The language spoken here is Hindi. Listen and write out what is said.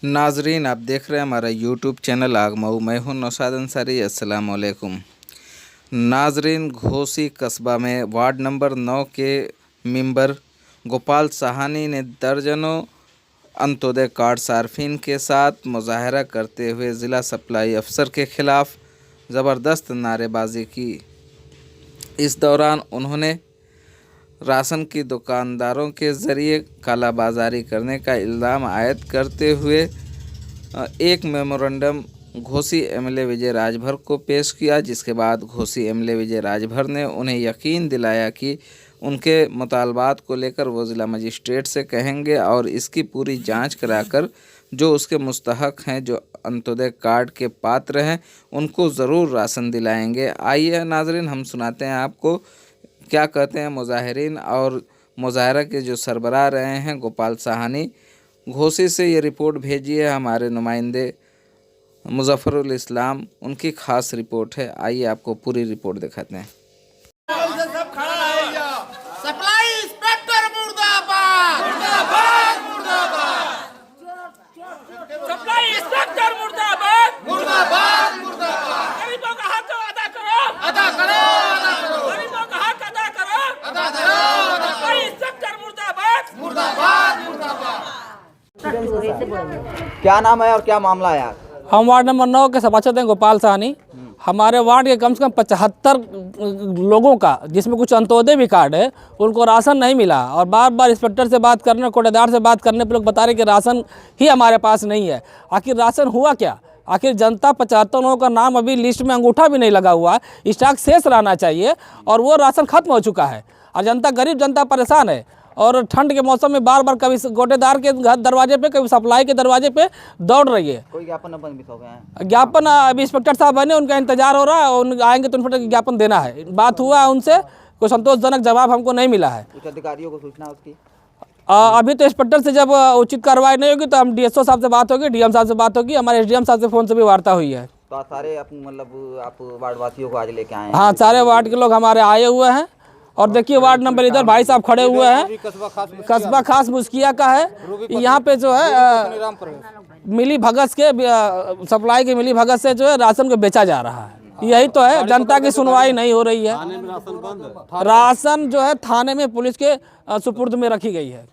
नाजरीन, आप देख रहे हैं हमारा यूट्यूब चैनल आगमाऊ। मैं हूं नौशाद अंसारी। अस्सलाम वालेकुम नाजरीन, घोसी कस्बा में वार्ड नंबर 9 के मेंबर गोपाल साहनी ने दर्जनों अंत्योदय कार्ड सार्फिन के साथ मुजाहरा करते हुए ज़िला सप्लाई अफसर के ख़िलाफ़ ज़बरदस्त नारेबाजी की। इस दौरान उन्होंने राशन की दुकानदारों के ज़रिए कालाबाजारी करने का इल्ज़ाम आयद करते हुए एक मेमोरेंडम घोसी एमएलए विजय राजभर को पेश किया, जिसके बाद घोसी एमएलए विजय राजभर ने उन्हें यकीन दिलाया कि उनके मुतालबात को लेकर वो ज़िला मजिस्ट्रेट से कहेंगे और इसकी पूरी जांच कराकर जो उसके मुस्तहक हैं, जो अंत्योदय कार्ड के पात्र हैं, उनको ज़रूर राशन दिलाएंगे। आइए नाजरीन, हम सुनाते हैं आपको क्या कहते हैं मुजाहिरीन और मुजाहरा के जो सरबराह रहे हैं गोपाल साहनी। घोसी से ये रिपोर्ट भेजी है हमारे नुमाइंदे मुजफ्फरुल इस्लाम, उनकी ख़ास रिपोर्ट है। आइए आपको पूरी रिपोर्ट दिखाते हैं। सप्लाई इंस्पेक्टर मुर्दाबाद, मुर्दाबाद, मुर्दाबाद। सप्लाई इंस्पेक्टर मुर्दाबाद, मुर्दाबाद, मुर्दाबाद। गरीबों का हक अदा करो, अदा करो, अदा करो। गरीबों का हक अदा करो, अदा करो, अदा करो। सप्लाई इंस्पेक्टर मुर्दाबाद, मुर्दाबाद, मुर्दाबाद। क्या नाम है और क्या मामला है? हम वार्ड नंबर 9 के सभासद हैं गोपाल साहनी। हमारे वार्ड के कम से कम 75 लोगों का, जिसमें कुछ अंत्योदय भी कार्ड है, उनको राशन नहीं मिला और बार बार इंस्पेक्टर से बात करने, कोटेदार से बात करने पर लोग बता रहे कि राशन ही हमारे पास नहीं है। आखिर राशन हुआ क्या? आखिर जनता 75 लोगों का नाम अभी लिस्ट में अंगूठा भी नहीं लगा हुआ, स्टॉक शेष रहना चाहिए और वो राशन खत्म हो चुका है और जनता, गरीब जनता परेशान है। और ठंड के मौसम में बार बार कभी गोटेदार के घर दरवाजे पे, कभी सप्लाई के दरवाजे पे दौड़ रही है। कोई ज्ञापन मिस हो गए हैं? ज्ञापन अभी इंस्पेक्टर साहब बने, उनका इंतजार हो रहा है, उन आएंगे तो उन ज्ञापन देना है। बात हुआ है उनसे, कोई संतोषजनक जवाब हमको नहीं मिला है। कुछ अधिकारियों को सूचना उसकी? अभी तो इंस्पेक्टर से जब उचित कार्रवाई नहीं होगी तो हम डीएसओ साहब से बात होगी, डीएम साहब से बात होगी, हमारे एसडीएम साहब से फ़ोन से भी वार्ता हुई है। तो सारे आप वार्ड वासियों को आज लेके आए हैं? हाँ, सारे वार्ड के लोग हमारे आए हुए हैं। और देखिए वार्ड नंबर इधर भाई साहब खड़े हुए हैं, कस्बा खास मुस्किया का है। यहाँ पे जो है मिली भगत के सप्लाई के मिली भगत से जो है राशन को बेचा जा रहा है। यही तो है, जनता की सुनवाई नहीं हो रही है। राशन जो है थाने में पुलिस के सुपुर्द में रखी गई है।